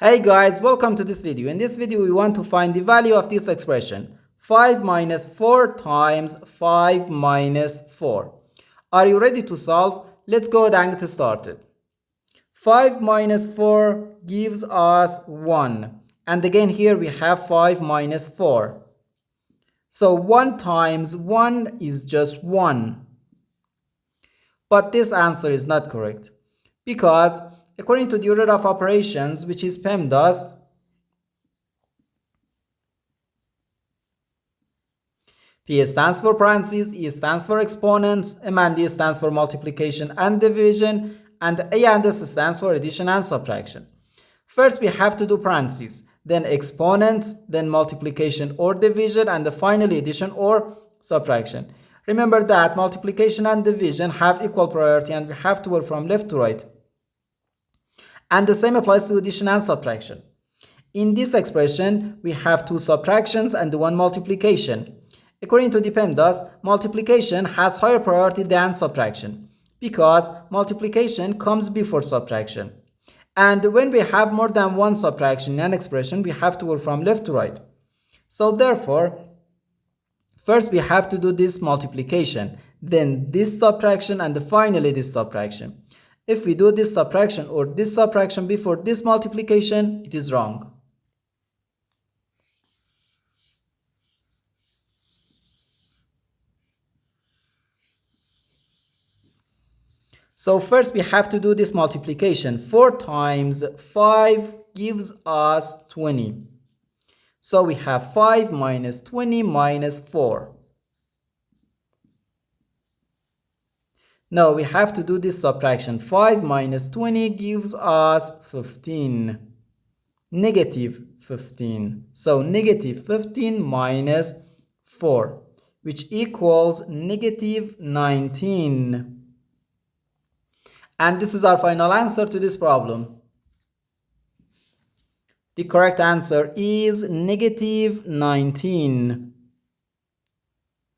Hey guys, welcome to this video. In this video, we want to find the value of this expression 5 minus 4 times 5 minus 4. Are you ready to solve? Let's go ahead and get started. 5 minus 4 gives us 1. And again here we have 5 minus 4. So 1 times 1 is just 1. But this answer is not correct because according to the order of operations, which is PEMDAS, P stands for parentheses, E stands for exponents, M and D stands for multiplication and division, and A and S stands for addition and subtraction. First we have to do parentheses, then exponents, then multiplication or division, and finally addition or subtraction. Remember that multiplication and division have equal priority and we have to work from left to right. And the same applies to addition and subtraction. In this expression, we have two subtractions and one multiplication. According to the PEMDAS, multiplication has higher priority than subtraction because multiplication comes before subtraction. And when we have more than one subtraction in an expression, we have to work from left to right. So therefore, first we have to do this multiplication, then this subtraction, and finally this subtraction. If we do this subtraction or this subtraction before this multiplication, it is wrong. So first we have to do this multiplication. 4 times 5 gives us 20. So we have 5 minus 20 minus 4. Now we have to do this subtraction. 5 minus 20 gives us 15. Negative 15. So negative 15 minus 4, which equals negative 19. And this is our final answer to this problem. The correct answer is negative 19.